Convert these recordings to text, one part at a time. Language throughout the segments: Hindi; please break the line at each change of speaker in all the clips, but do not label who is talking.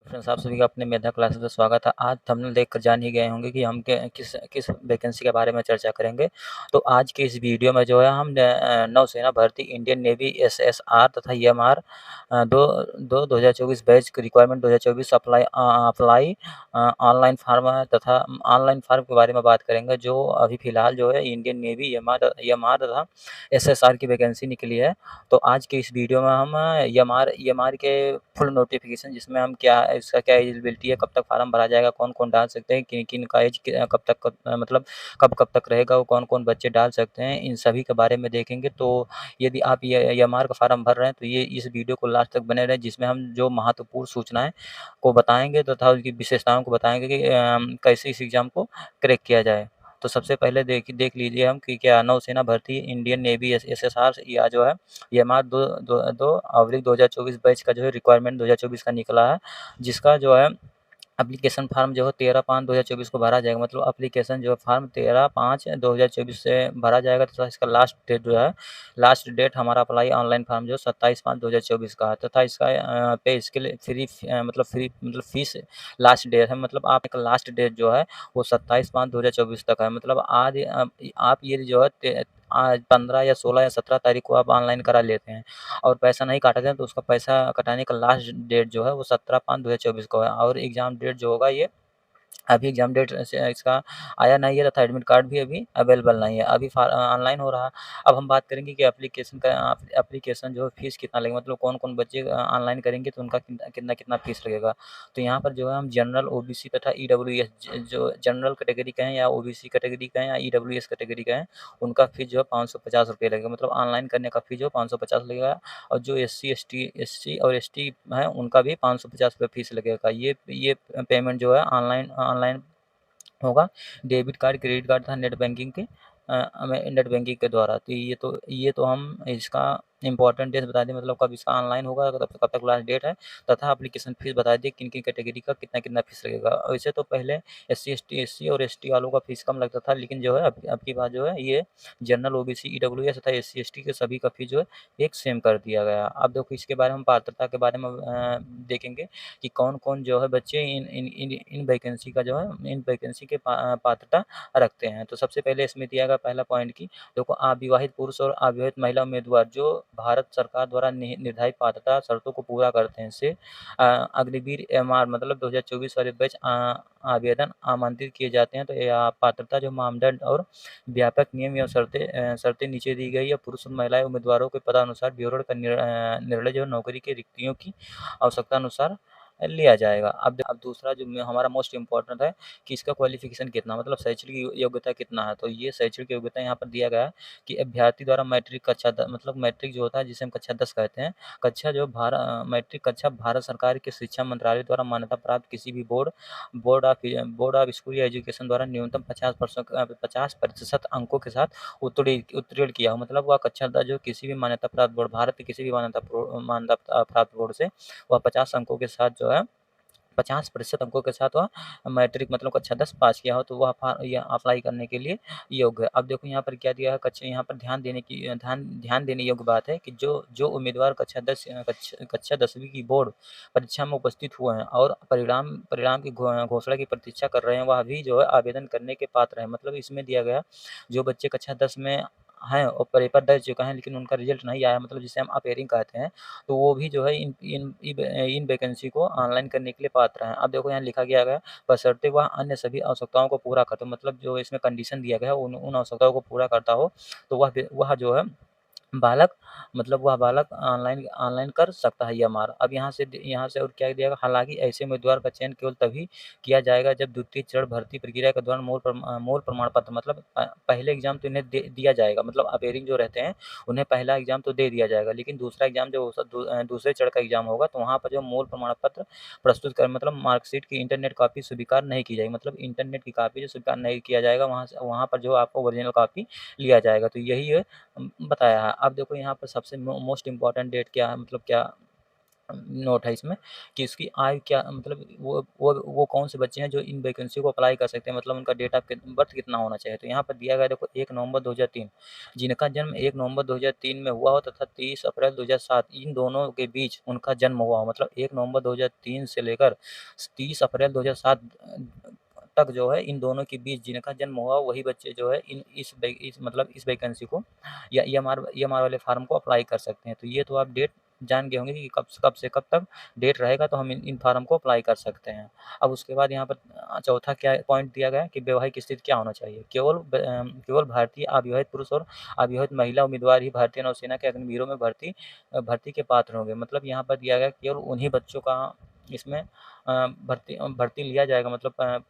फ्रेंड्स, आप सभी का अपने मेधा क्लासेस में स्वागत है। आज थंबनेल देखकर जान ही गए होंगे कि हम किस किस वैकेंसी के बारे में चर्चा करेंगे। तो आज के इस वीडियो में जो है हम नौसेना भर्ती, इंडियन नेवी, एसएसआर तथा ईएमआर 2024 बैच की रिक्वायरमेंट 2024 अप्लाई ऑनलाइन फार्म है तथा ऑनलाइन फार्म के बारे में बात करेंगे, जो अभी फिलहाल जो है इंडियन नेवी, ईएमआर तथा एसएसआर की वैकेंसी निकली है। तो आज के इस वीडियो में हम ईएमआर के फुल नोटिफिकेशन, जिसमें हम क्या इसका क्या एलिजिबिलिटी है, कब तक फार्म भरा जाएगा, कौन-कौन डाल सकते हैं, किन-किन का एज कब तक मतलब कब तक रहेगा, वो कौन-कौन बच्चे डाल सकते हैं, इन सभी के बारे में देखेंगे। तो यदि आप ये ईएमआर का फार्म भर रहे हैं तो ये इस वीडियो को लास्ट तक बने रहें, जिसमें हम जो महत्वपूर्ण सूचनाएँ को बताएँगे तथा उसकी विशेषताओं को बताएँगे कि कैसे इस एग्ज़ाम को क्रैक किया जाए। तो सबसे पहले देख लीजिए हम कि क्या नौसेना भर्ती, इंडियन नेवी, एसएसआर या जो है ईएमआर 2/2024 बैच का जो है रिक्वायरमेंट 2024 का निकला है, जिसका जो है एप्लीकेशन फॉर्म जो है 13/5/2024 को भरा जाएगा। मतलब एप्लीकेशन जो है फॉर्म 13/5/2024 से भरा जाएगा तथा इसका लास्ट डेट हमारा अप्लाई ऑनलाइन फॉर्म जो है 27/5/2024 का है तथा इसका पे इसके लिए फ्री फीस लास्ट डेट है। मतलब आपका लास्ट डेट जो है वो 27/5/2024 तक है। मतलब आप ये जो है आज 15 या 16 या 17 तारीख को आप ऑनलाइन करा लेते हैं और पैसा नहीं काटा जाए तो उसका पैसा कटाने का लास्ट डेट जो है वो 17/5/2024 को है। और एग्ज़ाम डेट जो होगा ये अभी एग्ज़ाम डेट से इसका आया नहीं है तथा एडमिट कार्ड भी अभी अवेलेबल नहीं है, अभी ऑनलाइन हो रहा है। अब हम बात करेंगे कि एप्लीकेशन जो है फ़ीस कितना लगेगा, मतलब कौन-कौन बच्चे ऑनलाइन करेंगे तो उनका कितना फ़ीस लगेगा। तो यहाँ पर जो है हम जनरल, ओबीसी तथा ईडब्ल्यूएस, जो जनरल कैटेगरी के हैं या ओबीसी कैटेगरी के हैं या ईडब्ल्यूएस कैटेगरी के हैं, उनका फ़ीस जो है ₹550 लगेगा। मतलब ऑनलाइन करने का फ़ीस जो है 550 लगेगा। और जो एससी और एसटी हैं, उनका भी ₹550 फ़ीस लगेगा। ये पेमेंट जो है ऑनलाइन ऑनलाइन होगा, डेबिट कार्ड, क्रेडिट कार्ड तथा नेट बैंकिंग के द्वारा। तो ये तो हम इसका इम्पोर्टेंट डेट बता दें, मतलब कब इसका ऑनलाइन होगा, कब तक लास्ट डेट है तथा एप्लीकेशन फ़ीस बता दें किन-किन कैटेगरी का कितना-कितना फ़ीस लगेगा। वैसे तो पहले एससी और एसटी वालों का फ़ीस कम लगता था, लेकिन जो है अब की बार जो है ये जनरल, ओबीसी, ईडब्ल्यूएस तथा एससी, एसटी के सभी का फ़ीस जो है एक सेम कर दिया गया। अब देखो इसके बारे में, हम पात्रता के बारे में देखेंगे कि कौन-कौन जो है बच्चे इन वैकेंसी का जो है इन वैकेंसी के पात्रता रखते हैं। तो सबसे पहले इसमें दिया गया पहला पॉइंट कि देखो, अविवाहित पुरुष और अविवाहित महिला उम्मीदवार जो भारत सरकार द्वारा निर्धारित पात्रता शर्तों को पूरा करते हैं से अग्निवीर एमआर मतलब 2024 वाले बैच आवेदन आमंत्रित किए जाते हैं। तो पात्रता जो मानदंड और व्यापक नियम या शर्तें नीचे दी गई है। पुरुष और महिला उम्मीदवारों के पदानुसार विवरण का निर्णय जो है नौकरी की रिक्तियों की आवश्यकता अनुसार लिया जाएगा। अब दूसरा जो हमारा मोस्ट इम्पोर्टेंट है कि इसका क्वालिफ़िकेशन कितना, मतलब शैक्षणिक योग्यता कितना है। तो ये शैक्षणिक योग्यता यहाँ पर दिया गया है कि अभ्यर्थी द्वारा मैट्रिक कक्षा द मतलब मैट्रिक जो होता है, जिसे हम कक्षा 10 कहते हैं, मैट्रिक कक्षा भारत सरकार के शिक्षा मंत्रालय द्वारा मान्यता प्राप्त किसी भी बोर्ड ऑफ स्कूल या एजुकेशन द्वारा न्यूनतम 50% अंकों के साथ उत्तीर्ण किया हो। मतलब वह कक्षा 10 जो किसी भी मान्यता प्राप्त बोर्ड, भारत के किसी भी मान्यता प्राप्त बोर्ड से वह 50 अंकों के साथ जो है 50% अंकों के साथ वह मैट्रिक मतलब कक्षा 10 पास किया हो, तो वह ये अप्लाई करने के लिए योग्य है। अब देखो यहाँ पर क्या दिया है, यहाँ पर ध्यान देने योग्य बात है कि जो उम्मीदवार कक्षा 10वीं की बोर्ड परीक्षा में उपस्थित हुए हैं और परिणाम की घोषणा की प्रतीक्षा कर रहे हैं, वह भी जो है आवेदन करने के पात्र हैं। मतलब इसमें दिया गया, जो बच्चे कक्षा 10 में हैं और पेपर दे चुका है लेकिन उनका रिजल्ट नहीं आया, मतलब जिसे हम अपेयरिंग कहते हैं, तो वो भी जो है इन वैकेंसी को ऑनलाइन करने के लिए पात्र हैं। अब देखो यहाँ लिखा गया है, बशर्ते वह अन्य सभी आवश्यकताओं को पूरा करता हो, मतलब जो इसमें कंडीशन दिया गया है उन आवश्यकताओं को पूरा करता हो, तो वह जो है बालक वह बालक ऑनलाइन ऑनलाइन कर सकता है ईएमआर। अब यहाँ से और क्या दिया गया, हालाँकि ऐसे उम्मीदवार का चयन केवल तभी किया जाएगा जब द्वितीय चरण भर्ती प्रक्रिया के दौरान मूल प्रमाण पत्र, मतलब पहले एग्ज़ाम तो इन्हें दिया जाएगा, मतलब अपेयरिंग जो रहते हैं उन्हें पहला एग्ज़ाम तो दे दिया जाएगा, लेकिन दूसरा एग्ज़ाम जो दूसरे चरण का एग्ज़ाम होगा तो वहाँ पर जो मूल प्रमाण पत्र प्रस्तुत कर, मतलब मार्कशीट की इंटरनेट कॉपी स्वीकार नहीं की जाएगी। मतलब इंटरनेट की कॉपी जो स्वीकार नहीं किया जाएगा, वहाँ पर जो आपको ओरिजिनल कॉपी लिया जाएगा। तो यही है बताया है। अब देखो यहाँ पर सबसे मोस्ट इम्पोर्टेंट डेट क्या है, मतलब क्या नोट है इसमें कि इसकी आयु क्या, मतलब वो कौन से बच्चे हैं जो इन वैकेंसी को अप्लाई कर सकते हैं, मतलब उनका डेट ऑफ बर्थ कितना होना चाहिए। तो यहाँ पर दिया गया देखो 1 नवंबर 2003, जिनका जन्म 1 नवंबर 2003 में हुआ हो तथा 30 अप्रैल 2007 इन दोनों के बीच उनका जन्म हुआ हो, मतलब 1 नवंबर 2003 से लेकर 30 अप्रैल 2007 तक जो है इन दोनों के बीच जिनका जन्म हुआ वही बच्चे जो है इस मतलब इस वैकेंसी को या ईएमआर वाले फार्म को अप्लाई कर सकते हैं। तो ये तो आप डेट जान गए होंगे कि कब से कब तक डेट रहेगा तो हम इन फार्म को अप्लाई कर सकते हैं। अब उसके बाद यहाँ पर चौथा क्या पॉइंट दिया गया है कि वैवाहिक स्थिति क्या होना चाहिए। केवल भारतीय अविवाहित पुरुष और अविवाहित महिला उम्मीदवार ही भारतीय नौसेना के अग्निवीरों में भर्ती के पात्र होंगे। मतलब यहाँ पर दिया गया केवल उन्हीं बच्चों का इसमें भर्ती लिया जाएगा, मतलब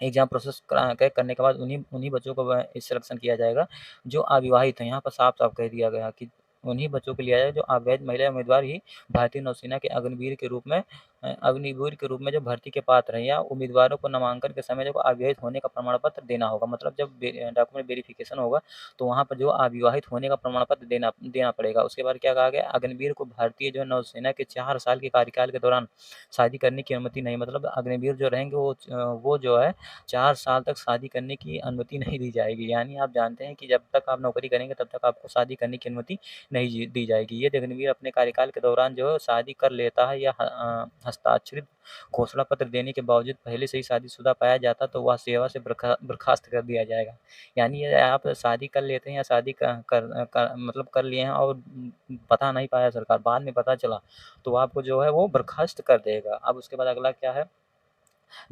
एग्ज़ाम प्रोसेस करने के बाद उन्हीं उन्हीं बच्चों को सिलेक्शन किया जाएगा जो अविवाहित हैं। यहाँ पर साफ-साफ कह दिया गया कि उन्हीं बच्चों को लिया जाएगा जो अवैध महिला उम्मीदवार ही भारतीय नौसेना के अग्निवीर के रूप में जो भर्ती के पात्र हैं, या उम्मीदवारों को नामांकन के समय जो अविवाहित होने का प्रमाण पत्र देना होगा। मतलब जब डॉक्यूमेंट वेरिफिकेशन होगा तो वहाँ पर जो अविवाहित होने का प्रमाण पत्र देना पड़ेगा। उसके बाद क्या कहा गया, अग्निवीर को भारतीय जो नौसेना के 4 साल के कार्यकाल के दौरान शादी करने की अनुमति नहीं, मतलब अग्निवीर जो रहेंगे वो जो है 4 साल तक शादी करने की अनुमति नहीं दी जाएगी। यानी आप जानते हैं कि जब तक आप नौकरी करेंगे तब तक आपको शादी करने की अनुमति नहीं दी जाएगी। यदि अग्निवीर अपने कार्यकाल के दौरान जो है शादी कर लेता है या हस्ताक्षरित घोषणा पत्र देने के बावजूद पहले से ही शादीशुदा पाया जाता तो वह सेवा से बर्खास्त कर दिया जाएगा। यानी ये आप शादी कर लेते हैं या शादी मतलब कर लिए हैं और पता नहीं पाया सरकार, बाद में पता चला तो आपको जो है वो बर्खास्त कर देगा। अब उसके बाद अगला क्या है,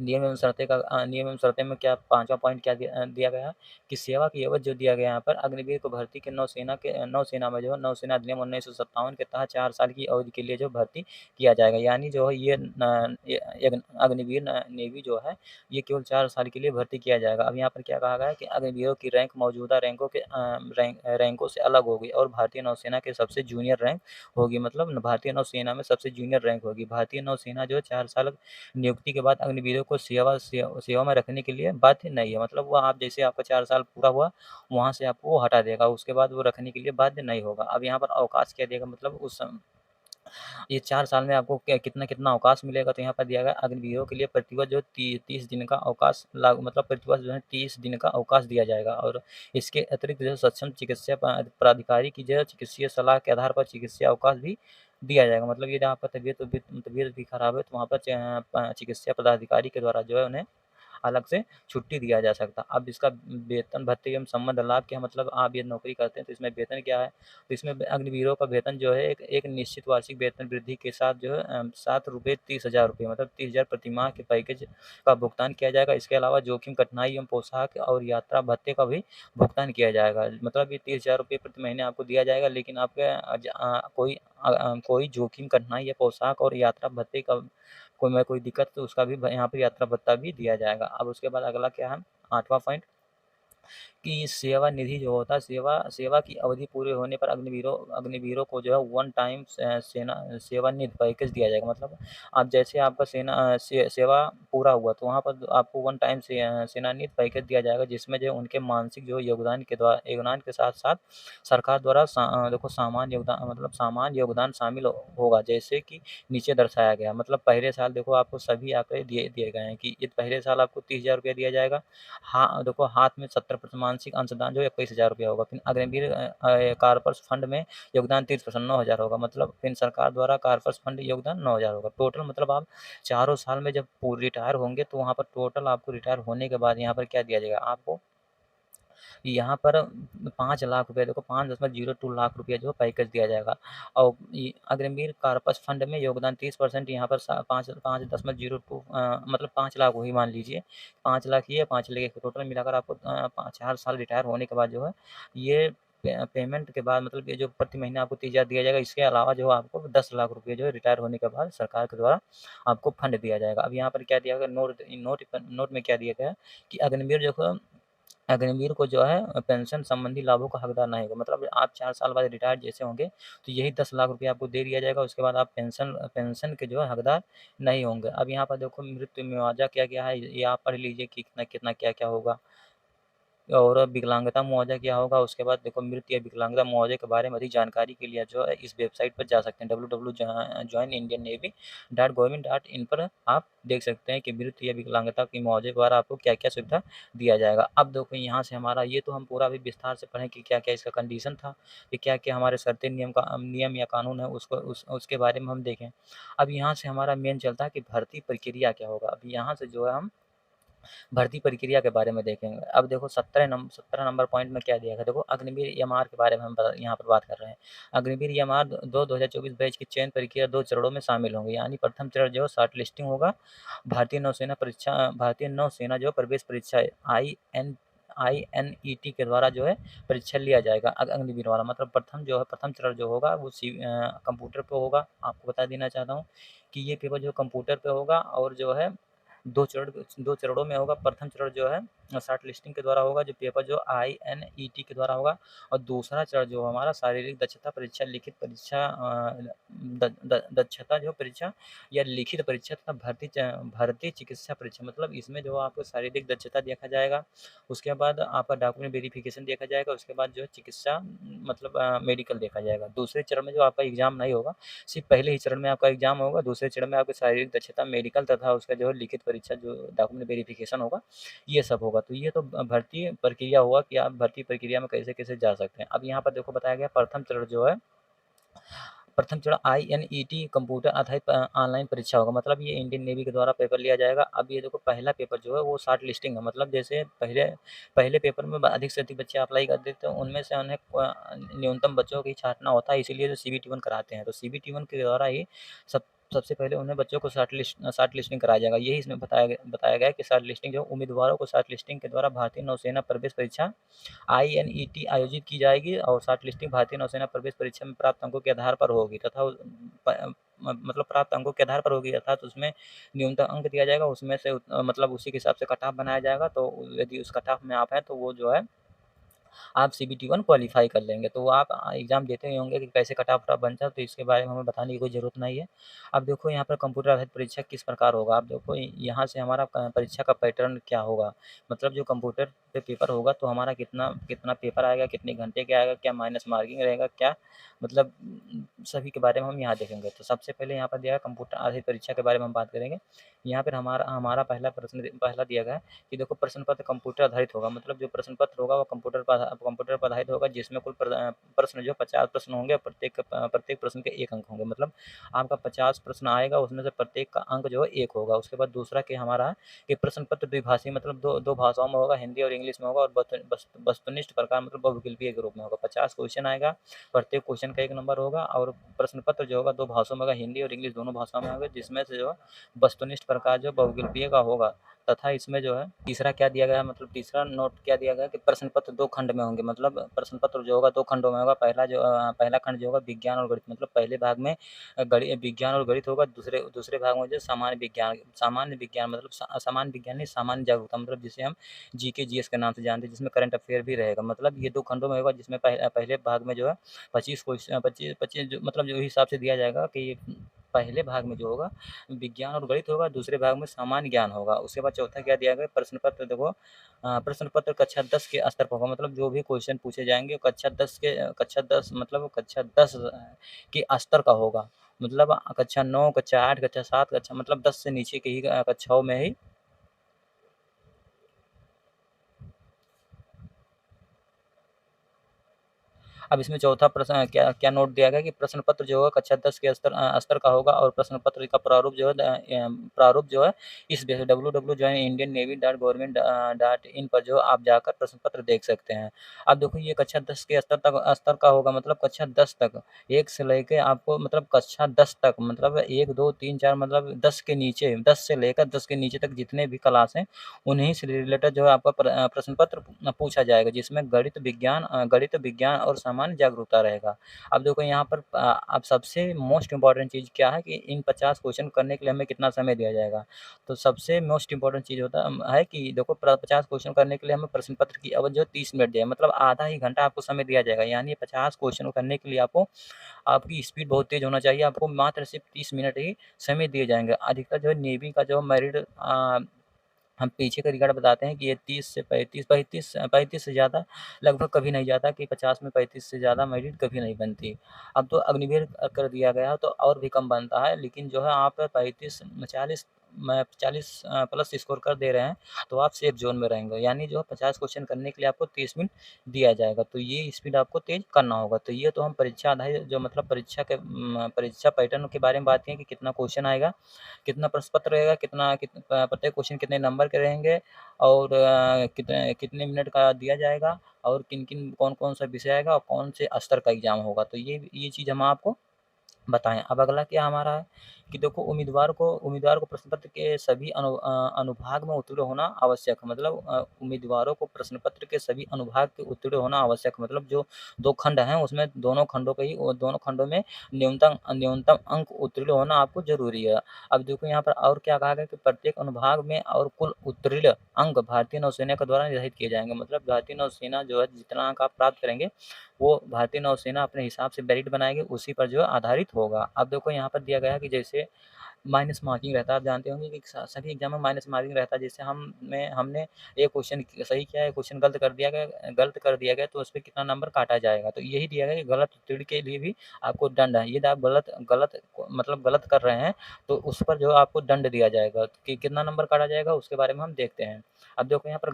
नियम एवं शर्तें में क्या 5वां पॉइंट क्या दिया गया है कि सेवा की एवज जो दिया गया यहाँ पर अग्निवीर को भर्ती के नौसेना में जो है नौसेना अधिनियम 1957 के तहत 4 साल की अवधि के लिए जो भर्ती किया जाएगा। यानी जो है ये अग्निवीर नेवी जो है ये केवल 4 साल के लिए भर्ती किया जाएगा। अब यहाँ पर क्या कहा गया है कि अग्निवीरों की रैंक मौजूदा रैंकों से अलग होगी और भारतीय नौसेना के सबसे जूनियर रैंक होगी, मतलब भारतीय नौसेना में सबसे जूनियर रैंक होगी। भारतीय नौसेना जो है 4 साल नियुक्ति के बाद अग्निवीरों को सेवा में रखने के लिए बाध्य नहीं है, मतलब वो आप जैसे आपका 4 साल पूरा हुआ, वहाँ से आपको वो हटा देगा, उसके बाद वो रखने के लिए बाध्य नहीं होगा। अब यहाँ पर अवकाश क्या देगा, मतलब ये 4 साल में आपको कितना अवकाश मिलेगा, तो यहाँ पर दिया गया अग्निवीरों के लिए प्रतिवर्ष जो 30 दिन का अवकाश मतलब प्रतिवर्ष जो है 30 दिन का अवकाश दिया जाएगा और इसके अतिरिक्त जो सक्षम चिकित्सा प्राधिकारी की जो चिकित्सीय सलाह के आधार पर चिकित्सीय अवकाश भी दिया जाएगा। मतलब यदि आपका तबीयत भी खराब है तो वहाँ पर चिकित्सा पदाधिकारी के द्वारा जो है उन्हें अलग से छुट्टी दिया जा सकता। अब इसका वेतन भत्ते एवं संबंध लाभ क्या, मतलब आप ये नौकरी करते हैं तो इसमें वेतन क्या है? तो इसमें अग्निवीरों का वेतन जो है एक निश्चित वार्षिक वेतन वृद्धि के साथ जो है ₹7,30,000 मतलब 30,000 प्रति माह के पैकेज का भुगतान किया जाएगा। इसके अलावा जोखिम, कठिनाई एवं पोशाक और यात्रा भत्ते का भी भुगतान किया जाएगा। मतलब ये ₹30,000 प्रति महीने आपको दिया जाएगा, लेकिन आपके कोई जोखिम, कठिनाई या पोशाक और यात्रा भत्ते का कोई दिक्कत तो उसका भी यहाँ पे यात्रा भत्ता भी दिया जाएगा। अब उसके बाद अगला क्या है 8वां पॉइंट कि सेवा निधि जो होता है सेवा की अवधि पूरे होने पर अग्निवीरों को जो है वन टाइम सेवानिधि पैकेज दिया जाएगा। मतलब आप जैसे आपका सेवा पूरा हुआ तो वहाँ पर आपको वन टाइम सेनानिधि पैकेज दिया जाएगा, जिसमें जो उनके मानसिक जो योगदान के साथ-साथ सरकार द्वारा देखो सामान्य योगदान शामिल होगा, जैसे कि नीचे दर्शाया गया। मतलब पहले साल देखो आपको सभी आंकड़े दिए गए हैं कि ये पहले साल आपको ₹30,000 दिया जाएगा। हाँ, देखो हाथ में 70% मानसिक अंशदान जो है ₹21,000 होगा। फिर अग्निवीर कॉर्पस फंड में योगदान 30% 9,000 होगा। मतलब फिर सरकार द्वारा कॉर्पस फंड योगदान 9,000 होगा। टोटल मतलब आप चारों साल में जब रिटायर होंगे तो वहाँ पर टोटल आपको रिटायर होने के बाद यहाँ पर क्या दिया जाएगा आपको, यहाँ पर 5 लाख रुपए देखो 5.02 लाख रुपया जो पैकेज दिया जाएगा और अग्निवीर कॉर्पस फंड में योगदान 30% यहाँ पर 5.02 मतलब 5 लाख वही मान लीजिए 5 लाख ये 5 लाख टोटल मिलाकर आपको 4 साल रिटायर होने के बाद जो है ये पेमेंट के बाद मतलब ये जो प्रति महीने आपको 30,000 दिया जाएगा, इसके अलावा जो आपको 10 लाख रुपये जो है रिटायर होने के बाद सरकार के द्वारा आपको फंड दिया जाएगा। अब यहाँ पर क्या दिया गया नोट में क्या दिया गया है कि अग्निवीर को जो है पेंशन संबंधी लाभों का हकदार नहीं होगा। मतलब आप 4 साल बाद रिटायर जैसे होंगे तो यही 10 लाख रुपये आपको दे दिया जाएगा, उसके बाद आप पेंशन के जो है हकदार नहीं होंगे। अब यहाँ पर देखो मृत्यु मुआवजा क्या-क्या है ये आप पढ़ लीजिए कि कितना-कितना क्या-क्या होगा। और विकलांगता मुआवजा क्या होगा, उसके बाद देखो मृत्यु या विकलांगता मुआवजे के बारे में अधिक जानकारी के लिए जो है इस वेबसाइट पर जा सकते हैं, www.joinindiannavy.gov.in पर आप देख सकते हैं कि मृत्यु या विकलांगता की मुआवजे द्वारा आपको क्या-क्या सुविधा दिया जाएगा। अब देखो यहाँ से हमारा ये तो हम पूरा अभी विस्तार से पढ़ें कि क्या-क्या इसका कंडीशन था, कि क्या-क्या हमारे शर्तें नियम या कानून है उसके बारे में हम देखें। अब यहाँ से हमारा मेन चलता है कि भर्ती प्रक्रिया क्या होगा। अब यहाँ से जो है हम भर्ती प्रक्रिया के बारे में देखेंगे। अब देखो 17 नंबर पॉइंट में क्या दिया गया, देखो अग्निवीर ईएमआर के बारे में हम यहाँ पर बात कर रहे हैं। अग्निवीर ईएमआर 2024 बैच की चयन प्रक्रिया 2 चरणों में शामिल होंगी, यानी प्रथम चरण जो शॉर्ट लिस्टिंग होगा। भारतीय नौसेना जो प्रवेश परीक्षा INET के द्वारा जो है परीक्षा लिया जाएगा। अग्निवीर वाला मतलब प्रथम चरण जो होगा वो कंप्यूटर पे होगा। आपको बता देना चाहता हूँ कि ये पेपर जो कंप्यूटर पे होगा और जो है 2 चरणों में होगा। प्रथम चरण जो है शॉर्ट लिस्टिंग के द्वारा होगा, जो पेपर जो INET के द्वारा होगा, और दूसरा चरण जो हमारा शारीरिक दक्षता परीक्षा, लिखित परीक्षा दक्षता जो परीक्षा या लिखित परीक्षा तथा भर्ती चिकित्सा परीक्षा, मतलब इसमें जो आपको शारीरिक दक्षता देखा जाएगा, उसके बाद आपका डॉक्यूमेंट वेरिफिकेशन देखा जाएगा, उसके बाद जो है चिकित्सा मतलब मेडिकल देखा जाएगा। दूसरे चरण में जो आपका एग्जाम नहीं होगा, सिर्फ पहले ही चरण में आपका एग्जाम होगा, दूसरे चरण में आपकी शारीरिक दक्षता मेडिकल तथा उसका जो है लिखित परीक्षा जो डॉक्यूमेंट वेरिफिकेशन होगा, ये सब होगा। तो ये तो भर्ती प्रक्रिया हुआ कि आप भर्ती प्रक्रिया में कैसे-कैसे जा सकते हैं। अब यहाँ पर देखो बताया गया प्रथम चरण INET कंप्यूटर आधारित ऑनलाइन परीक्षा होगा, मतलब ये इंडियन नेवी के द्वारा पेपर लिया जाएगा। अब ये देखो पहला पेपर जो है वो शॉर्ट लिस्टिंग है, मतलब जैसे पहले पेपर में अधिक से अधिक बच्चे अप्लाई कर देते हैं, उनमें से उन्हें न्यूनतम बच्चों की छांटना होता है, इसीलिए जो CBT1 कराते हैं, तो CBT1 के द्वारा ही सबसे पहले उन्हें बच्चों को शॉर्ट लिस्टिंग कराया जाएगा। यही इसमें बताया गया है कि शॉर्ट लिस्टिंग जो उम्मीदवारों को शॉर्ट लिस्टिंग के द्वारा भारतीय नौसेना प्रवेश परीक्षा INET आयोजित की जाएगी, और शॉर्ट लिस्टिंग भारतीय नौसेना प्रवेश परीक्षा में प्राप्त अंकों के आधार पर होगी तथा मतलब प्राप्त अंकों के आधार पर होगी, अर्थात उसमें न्यूनतम अंक दिया जाएगा, उसमें से मतलब उसी के हिसाब से कट ऑफ बनाया जाएगा। तो यदि उस कट ऑफ में आप हैं तो वो जो है आप CBT1 क्वालीफाई कर लेंगे, तो आप एग्ज़ाम देते ही होंगे कि कैसे कट ऑफ बनता है, तो इसके बारे में हमें बताने की कोई ज़रूरत नहीं है। अब देखो यहाँ पर कंप्यूटर आधारित परीक्षा किस प्रकार होगा। अब देखो यहाँ से हमारा परीक्षा का पैटर्न क्या होगा, मतलब जो कंप्यूटर पे पेपर होगा तो हमारा कितना कितना पेपर आएगा, कितने घंटे का आएगा, क्या माइनस मार्किंग रहेगा, क्या मतलब सभी के बारे में हम यहाँ देखेंगे। तो सबसे पहले यहाँ पर दिया है कंप्यूटर आधारित परीक्षा के बारे में हम बात करेंगे। यहाँ पर हमारा पहला दिया गया है कि देखो प्रश्न पत्र कंप्यूटर आधारित होगा, मतलब जो प्रश्न पत्र होगा वो कंप्यूटर पर आधारित होगा, जिसमें कुल प्रश्न जो 50 प्रश्न होंगे, प्रत्येक प्रश्न के 1 अंक होंगे, मतलब आपका 50 प्रश्न आएगा, उसमें से प्रत्येक का अंक जो है 1 होगा। उसके बाद दूसरा कि हमारा है कि प्रश्न पत्र द्विभाषी, मतलब दो भाषाओं में होगा, हिंदी और इंग्लिश में होगा, और वस्तुनिष्ठ प्रकार मतलब बहुविकल्पीय के रूप में होगा। 50 क्वेश्चन आएगा, प्रत्येक क्वेश्चन का 1 नंबर होगा, और प्रश्न पत्र जो होगा 2 भाषाओं में होगा, हिंदी और इंग्लिश दोनों भाषाओं में होगा, जिसमें से जो है वस्तुनिष्ठ प्रकार जो बहुविकल्पीय का होगा। तथा इसमें जो है तीसरा क्या दिया गया है, मतलब तीसरा नोट क्या दिया गया है कि प्रश्न पत्र 2 खंड में होंगे, मतलब प्रश्न पत्र जो होगा 2 खंडों में होगा। पहला खंड जो होगा विज्ञान और गणित, मतलब पहले भाग में विज्ञान और गणित होगा, दूसरे भाग में जो सामान्य विज्ञान मतलब सामान्य विज्ञान नहीं, सामान्य जागरूकता, मतलब जिसे हम GK GS के नाम से जानते हैं, जिसमें करंट अफेयर भी रहेगा। मतलब ये 2 खंडों में होगा, जिसमें पहले भाग में जो है 25 क्वेश्चन 25 जो मतलब जो हिसाब से दिया जाएगा कि पहले भाग में जो होगा विज्ञान और गणित होगा, दूसरे भाग में सामान्य ज्ञान होगा। उसके बाद चौथा क्या दिया गया प्रश्न पत्र, देखो प्रश्न पत्र कक्षा 10 के स्तर पर होगा, मतलब जो भी क्वेश्चन पूछे जाएंगे कक्षा 10 मतलब कक्षा 10 के स्तर का होगा, मतलब कक्षा 9 कक्षा 8 कक्षा 7 कक्षा मतलब 10 से नीचे के ही कक्षाओं में ही। अब इसमें चौथा प्रश्न क्या क्या नोट दिया गया कि प्रश्न पत्र जो है कक्षा 10 के स्तर का होगा, और प्रश्न पत्र का प्रारूप जो है इस www.indiannavy.government.in पर जो आप जाकर प्रश्न पत्र देख सकते हैं। अब देखो ये कक्षा 10 के स्तर का होगा, मतलब कक्षा 10 तक, 1 से लेके आपको मतलब कक्षा 10 तक, मतलब 1 2 3 4 मतलब 10 के नीचे, 10 से लेकर 10 के नीचे तक जितने भी क्लास हैं उन्हीं से रिलेटेड जो है आपका प्रश्न पत्र पूछा जाएगा, जिसमें गणित विज्ञान और सामान्य जागरूकता रहेगा। अब देखो यहाँ पर अब सबसे मोस्ट इम्पोर्टेंट चीज़ क्या है कि इन 50 क्वेश्चन करने के लिए हमें कितना समय दिया जाएगा। तो सबसे मोस्ट इम्पोर्टेंट चीज़ होता है कि देखो 50 क्वेश्चन करने के लिए हमें प्रश्न पत्र की अवधि जो 30 मिनट दिया है, मतलब आधा ही घंटा आपको समय दिया जाएगा। यानी 50 क्वेश्चन करने के लिए आपकी स्पीड बहुत तेज़ होना चाहिए, आपको मात्र सिर्फ 30 मिनट ही समय दिए जाएँगे। अधिकतर जो है नेवी का जो मेरिट हम पीछे का रिकॉर्ड बताते हैं कि ये 30 से 35 से ज़्यादा लगभग कभी नहीं जाता कि 50 में 35 से ज़्यादा मेरिट कभी नहीं बनती। अब तो अग्निवीर कर दिया गया तो और भी कम बनता है, लेकिन जो है आप 35 40 प्लस स्कोर कर दे रहे हैं, तो आप सेफ ज़ोन में रहेंगे। यानी जो 50 क्वेश्चन करने के लिए आपको 30 मिनट दिया जाएगा, तो ये स्पीड आपको तेज़ करना होगा। तो ये तो हम परीक्षा आधारित जो मतलब परीक्षा पैटर्न के बारे में बात किए कि कितना क्वेश्चन आएगा, कितना प्रश्न पत्र रहेगा, प्रत्येक क्वेश्चन कितने नंबर के रहेंगे और कितने कितने मिनट का दिया जाएगा और किन-किन कौन-कौन सा विषय आएगा और कौन से स्तर का एग्ज़ाम होगा। तो ये चीज़ हम आपको बताएँ। अब अगला क्या हमारा है कि देखो उम्मीदवार को प्रश्न पत्र के सभी अनुभाग में उत्तीर्ण होना आवश्यक है। मतलब उम्मीदवारों को प्रश्न पत्र के सभी अनुभाग के उत्तीर्ण होना आवश्यक है। मतलब जो 2 खंड हैं उसमें दोनों खंडों में न्यूनतम अंक उत्तीर्ण होना आपको ज़रूरी है। अब देखो यहाँ पर और क्या कहा गया कि प्रत्येक अनुभाग में और कुल उत्तीर्ण अंक भारतीय नौसेना के द्वारा निर्धारित किए जाएँगे। मतलब भारतीय नौसेना जो है जितना अंक आप प्राप्त करेंगे, वो भारतीय नौसेना अपने हिसाब से मेरिट बनाएगी, उसी पर जो है आधारित होगा। अब देखो यहाँ पर दिया गया है कि जैसे माइनस मार्किंग रहता है, आप जानते होंगे कि सभी एग्ज़ाम में माइनस मार्किंग रहता है। जैसे हमने एक क्वेश्चन सही किया है, क्वेश्चन गलत कर दिया गया तो उसपे कितना नंबर काटा जाएगा। तो यही दिया गया है कि गलत उत्तीर्ण के लिए भी आपको दंड है। यदि आप गलत कर रहे हैं, तो उस पर जो आपको दंड दिया जाएगा कि कितना नंबर काटा जाएगा उसके बारे में हम देखते हैं। अब देखो यहाँ पर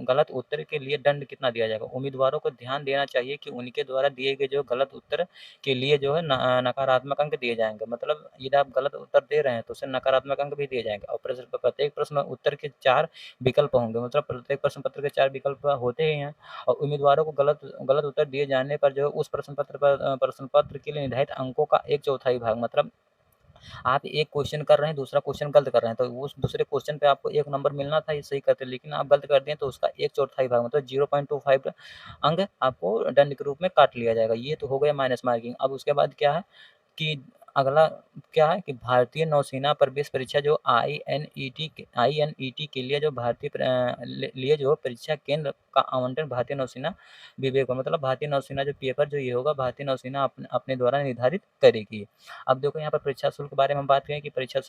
गलत उत्तर के लिए दंड कितना दिया जाएगा। उम्मीदवारों को ध्यान देना चाहिए कि उनके द्वारा दिए गए जो गलत उत्तर के लिए जो है नकारात्मक अंक दिए जाएँगे। मतलब यदि आप गलत उत्तर दे रहे हैं तो उसे नकारात्मक अंक भी दिए जाएँगे और प्रत्येक प्रश्न उत्तर के 4 विकल्प होंगे। मतलब प्रत्येक प्रश्न पत्र के 4 विकल्प होते ही हैं और उम्मीदवारों को गलत गलत उत्तर दिए जाने पर जो है उस प्रश्न पत्र के लिए निर्धारित अंकों का 1/4 भाग, मतलब आप एक क्वेश्चन कर रहे हैं, दूसरा क्वेश्चन गलत कर रहे हैं, तो उस दूसरे क्वेश्चन पे आपको 1 नंबर मिलना था, ये सही करते, लेकिन आप गलत कर दिए तो उसका 1/4 भाग मतलब 0.25 अंक आपको दंड के रूप में काट लिया जाएगा। ये तो हो गया माइनस मार्किंग। अब उसके बाद क्या है कि अगला क्या है कि भारतीय नौसेना प्रवेश परीक्षा जो आईएनईटी के लिए जो लिए जो परीक्षा केंद्र का आवंटन भारतीय नौसेना विभाग को, मतलब भारतीय नौसेना जो पेपर जो ये होगा भारतीय नौसेना अपने द्वारा निर्धारित करेगी। अब देखो यहाँ पर परीक्षा शुल्क के बारे में हम बात करें कि परीक्षा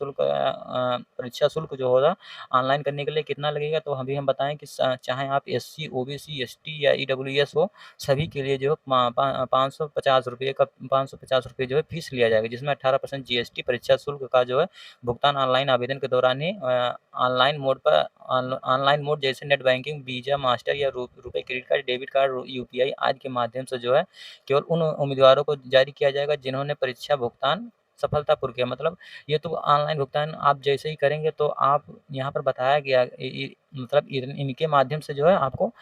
शुल्क जो होगा ऑनलाइन करने के लिए कितना लगेगा, तो अभी हम बताएँ कि चाहे आप एससी, ओबीसी, एसटी या ईडब्ल्यूएस हो, सभी के लिए जो ₹550 जो है फीस लिया जाएगा, जिसमें 18% जीएसटी। परीक्षा शुल्क का जो है भुगतान ऑनलाइन आवेदन के दौरान ही ऑनलाइन मोड जैसे नेट बैंकिंग, वीज़ा, मास्टर या रुपए credit card, debit card, UPI आदि के माध्यम से जो है केवल उन उम्मीदवारों को जारी किया जाएगा जिन्होंने परीक्षा भुगतान सफलतापूर्वक किया। मतलब ये तो ऑनलाइन भुगतान आप जैसे ही करेंगे तो आप यहाँ पर बताया गया मतलब इनके माध्यम से जो है आपको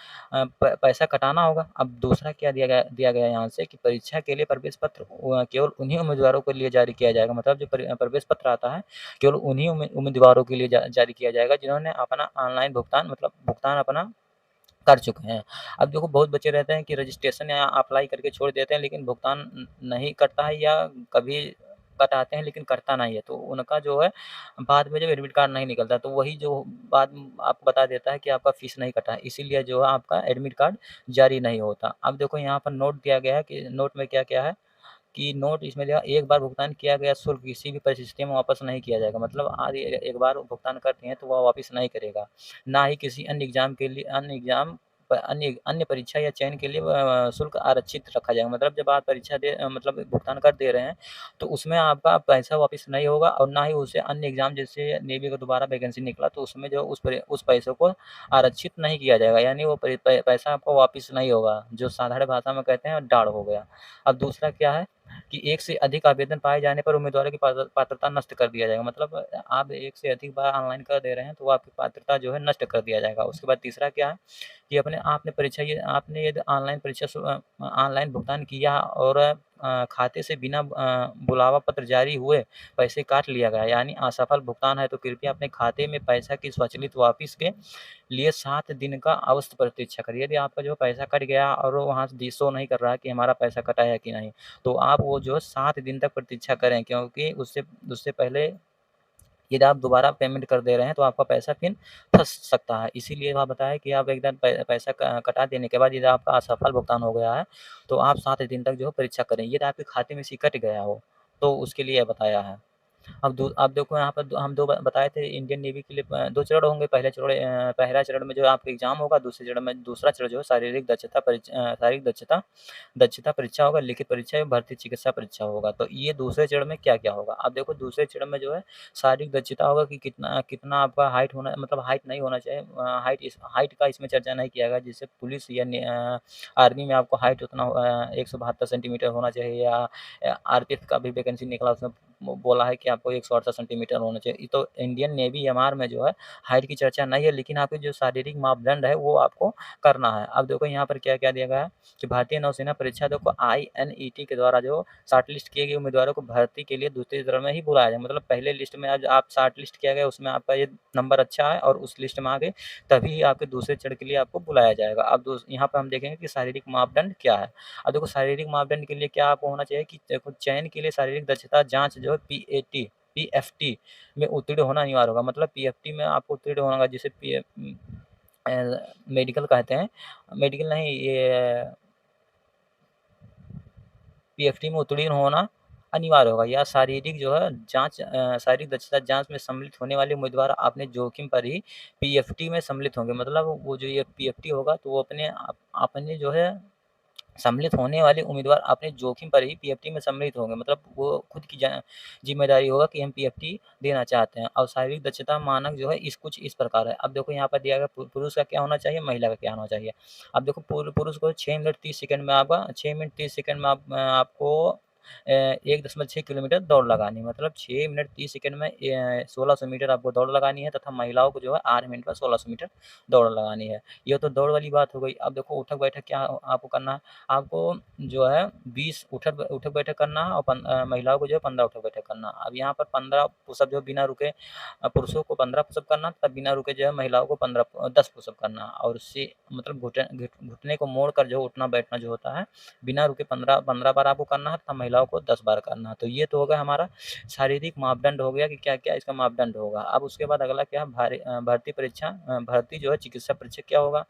पैसा कटाना होगा। अब दूसरा क्या दिया गया यहाँ से कि परीक्षा के लिए प्रवेश पत्र केवल उन्हीं उम्मीदवारों के लिए जारी किया जाएगा। मतलब जो प्रवेश पत्र आता है केवल उन्हीं उम्मीदवारों के लिए जारी किया जाएगा जिन्होंने अपना ऑनलाइन भुगतान अपना कर चुके हैं। अब देखो बहुत बच्चे रहते हैं कि रजिस्ट्रेशन या अप्लाई करके छोड़ देते हैं, लेकिन भुगतान नहीं करता है या कभी कटाते हैं लेकिन करता नहीं है, तो उनका जो है बाद में जब एडमिट कार्ड नहीं निकलता है, तो वही जो बाद में आपको बता देता है कि आपका फ़ीस नहीं कटा है, इसीलिए जो है आपका एडमिट कार्ड जारी नहीं होता। अब देखो यहाँ पर नोट दिया गया है कि नोट में क्या-क्या है कि नोट इसमें दिया एक बार भुगतान किया गया शुल्क किसी भी परिस्थिति में वापस नहीं किया जाएगा। मतलब आज एक बार भुगतान करते हैं तो वह वापस नहीं करेगा। ना ही किसी अन्य एग्ज़ाम के लिए अन्य एग्ज़ाम प अन्य अन्य परीक्षा या चयन के लिए शुल्क आरक्षित रखा जाएगा। मतलब जब आप मतलब भुगतान कर दे रहे हैं, तो उसमें आपका पैसा वापस नहीं होगा और ना ही उसे अन्य एग्ज़ाम जैसे नेवी का दोबारा वैकेंसी निकला तो उसमें जो उस पैसे को आरक्षित नहीं किया जाएगा। यानी वो पैसा आपको वापस नहीं होगा, जो साधारण भाषा में कहते हैं दाड़ हो गया। अब दूसरा क्या है कि एक से अधिक आवेदन पाए जाने पर उम्मीदवारों की पात्रता नष्ट कर दिया जाएगा। मतलब आप एक से अधिक बार ऑनलाइन कर दे रहे हैं, तो वो आपकी पात्रता जो है नष्ट कर दिया जाएगा। उसके बाद तीसरा क्या है कि आपने यदि ऑनलाइन भुगतान किया और खाते से बिना बुलावा पत्र जारी हुए पैसे काट लिया गया, यानी असफल भुगतान है, तो कृपया अपने खाते में पैसा की स्वचालित वापिस के लिए 7 दिन का अवश्य प्रतीक्षा करिए। यदि आपका जो पैसा कट गया और वो वहाँ से शो नहीं कर रहा है कि हमारा पैसा कटा है कि नहीं, तो आप वो जो है 7 दिन तक प्रतीक्षा करें, क्योंकि उससे उससे पहले यदि आप दोबारा पेमेंट कर दे रहे हैं तो आपका पैसा फिर फँस सकता है। इसीलिए वह बताया कि आप एक बार पैसा क कटा देने के बाद यदि आपका असफल भुगतान हो गया है, तो आप 7 दिन तक जो है परीक्षा करें। यदि आपके खाते में से कट गया हो, तो उसके लिए बताया है। अब देखो यहाँ पर हम 2 बताए थे इंडियन नेवी के लिए 2 चरण होंगे। पहला चरण में जो आपका एग्ज़ाम होगा, दूसरा चरण जो है शारीरिक दक्षता परीक्षा होगा, लिखित परीक्षा या भर्ती चिकित्सा परीक्षा होगा। तो ये दूसरे चरण में क्या-क्या होगा? अब देखो दूसरे चरण में जो है शारीरिक दक्षता होगा कि कितना कितना आपका हाइट होना, मतलब हाइट नहीं होना चाहिए। हाइट का इसमें चर्चा नहीं किया गया। जैसे पुलिस या आर्मी में आपको हाइट उतना 172 सेंटीमीटर होना चाहिए, या आरपीएफ का भी वैकेंसी निकला, उसमें बोला है कि आपको 168 सेंटीमीटर होना चाहिए। तो इंडियन नेवी एमआर में जो है हाइट की चर्चा नहीं है, लेकिन आपके जो शारीरिक मापदंड है वो आपको करना है। अब देखो यहाँ पर क्या-क्या दिया गया है कि भारतीय नौसेना परीक्षा देखो INET के द्वारा जो शॉर्टलिस्ट किए गए उम्मीदवारों को भर्ती के लिए दूसरे चरण में ही बुलाया जाए। मतलब पहले लिस्ट में आज आप शॉर्टलिस्ट किया गया, उसमें आपका ये नंबर अच्छा है और उस लिस्ट में आ गए, तभी आपके दूसरे चरण के लिए आपको बुलाया जाएगा। अब यहाँ पे हम देखेंगे कि शारीरिक मापदंड क्या है। अब देखो शारीरिक मापदंड के लिए क्या आपको होना चाहिए कि देखो चयन के लिए शारीरिक दक्षता जाँच जो है PFT में उत्तीर्ण होना अनिवार्य होगा। मतलब PFT में आपको उत्तीर्ण होना होगा, जिसे मेडिकल कहते हैं। मेडिकल नहीं, ये पीएफटी में उत्तीर्ण होना अनिवार्य होगा, या शारीरिक जो है शारीरिक दक्षता जाँच में सम्मिलित होने वाले उम्मीदवार अपने जोखिम पर ही पीएफटी में सम्मिलित होंगे। मतलब वो जो ये पीएफटी होगा तो वो अपने जो है सम्मिलित होने वाले उम्मीदवार अपने जोखिम पर ही पीएफटी में सम्मिलित होंगे। मतलब वो खुद की ज़िम्मेदारी होगा कि हम पीएफटी देना चाहते हैं। और शारीरिक दक्षता मानक जो है कुछ इस प्रकार है। अब देखो यहाँ पर दिया गया पुरुष का क्या होना चाहिए, महिला का क्या होना चाहिए। अब देखो पुरुष को 6 मिनट 30 सेकंड में आपका 6 मिनट 30 सेकंड में आपको 1.6 किलोमीटर दौड़ लगानी है। मतलब 6 मिनट 30 सेकंड में 1600 मीटर आपको दौड़ लगानी है, तथा महिलाओं को जो है 8 मिनट में 1600 मीटर दौड़ लगानी है। ये तो दौड़ वाली बात हो गई। अब देखो उठक-बैठक क्या आपको करना है। आपको जो है 20 उठक-बैठक करना है, और महिलाओं को जो है 15 उठक-बैठक करना है। अब यहाँ पर 15 पुशअप जो बिना रुके पुरुषों को 15 पुशअप करना, तब बिना रुके जो है महिलाओं को 10 पुशअप करना। और उससे मतलब घुटने को मोड़कर जो उठना-बैठना जो होता है, बिना रुके 15 बार आपको करना है, तथा महिलाओं को 10 बार करना है। तो ये तो हो गया हमारा शारीरिक मापदंड हो गया कि क्या-क्या इसका मापदंड होगा। अब उसके बाद अगला क्या है, भर्ती जो है चिकित्सा परीक्षा क्या होगा,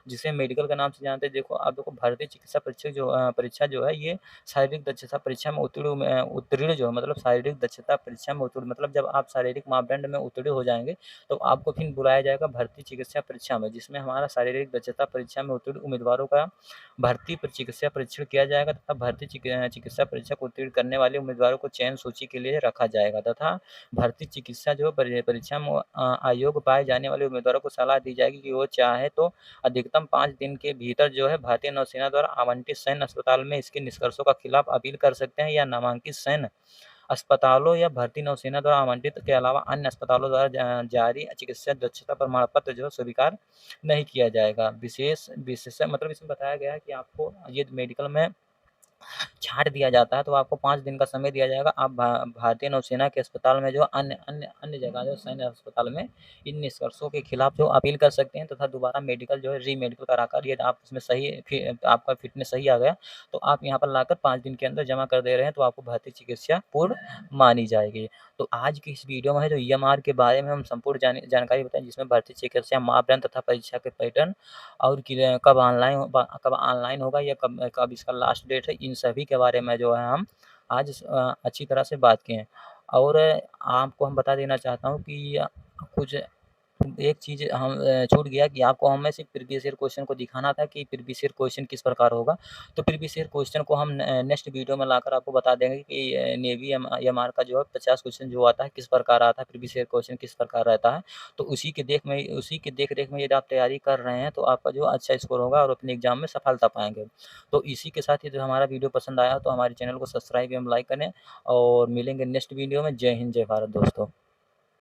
जिसे मेडिकल के नाम से जानते हैं। देखो आप देखो भारतीय चिकित्सा परीक्षा जो है ये शारीरिक दक्षता परीक्षा में उत्तीर्ण जो है, मतलब शारीरिक दक्षता परीक्षा में उत्तीर्ण, मतलब जब आप शारीरिक मापदंड में उत्तीर्ण हो जाएँगे, तो आपको फिर बुलाया जाएगा भर्ती चिकित्सा परीक्षा में, जिसमें हमारा शारीरिक दक्षता परीक्षा में उत्तीर्ण उम्मीदवारों का भर्ती पर चिकित्सा परीक्षण किया जाएगा, तथा भर्ती चिकित्सा परीक्षा को उत्तीर्ण करने वाले उम्मीदवारों को चयन सूची के लिए रखा जाएगा, तथा भर्ती चिकित्सा जो परीक्षा में अयोग्य पाए जाने वाले उम्मीदवारों को सलाह दी जाएगी कि वो चाहे तो अधिकतम 5 दिन के भीतर जो है भारतीय नौसेना द्वारा आवंटित सैन्य अस्पताल में इसके निष्कर्षों का खिलाफ अपील कर सकते हैं, या नामांकित सैन्य अस्पतालों या भारतीय नौसेना द्वारा आवंटित के अलावा अन्य अस्पतालों द्वारा जारी चिकित्सा दक्षता प्रमाण पत्र जो है स्वीकार नहीं किया जाएगा। विशेष मतलब इसमें बताया गया है कि आपको ये मेडिकल में छाँट दिया जाता है, तो आपको 5 दिन का समय दिया जाएगा। आप भारतीय नौसेना के अस्पताल में जो अन्य जगह जो सैन्य अस्पताल में इन निष्कर्षों के खिलाफ जो अपील कर सकते हैं, तथा दोबारा मेडिकल जो है री-मेडिकल कराकर, यदि आप इसमें आपका फिटनेस सही आ गया, तो आप यहाँ पर लाकर 5 दिन के अंदर जमा कर दे रहे हैं, तो आपको भर्ती चिकित्सा पूर्ण मानी जाएगी। तो आज की इस वीडियो में है जो ईएमआर के बारे में हम संपूर्ण जानकारी बताई, जिसमें भर्ती चिकित्सा मापदंड तथा परीक्षा के पैटर्न, और कब ऑनलाइन होगा, या कब इसका लास्ट डेट है, इन सभी के बारे में जो है हम आज अच्छी तरह से बात किए हैं। और आपको हम बता देना चाहता हूँ कि कुछ एक चीज़ छूट गया कि आपको हमें सिर्फ़ प्रीवियस ईयर क्वेश्चन को दिखाना था कि प्रीवियस ईयर क्वेश्चन किस प्रकार होगा। तो प्रीवियस ईयर क्वेश्चन को हम नेक्स्ट वीडियो में लाकर आपको बता देंगे कि नेवी एमआर का जो है 50 क्वेश्चन जो आता है किस प्रकार आता है, प्रीवियस ईयर क्वेश्चन किस प्रकार रहता है। तो उसी के देख-रेख में यदि आप तैयारी कर रहे हैं, तो आपका जो अच्छा स्कोर होगा और अपने एग्ज़ाम में सफलता पाएँगे। तो इसी के साथ यदि हमारा वीडियो पसंद आया तो हमारे चैनल को सब्सक्राइब एवं लाइक करें, और मिलेंगे नेक्स्ट वीडियो में। जय हिंद, जय भारत दोस्तों।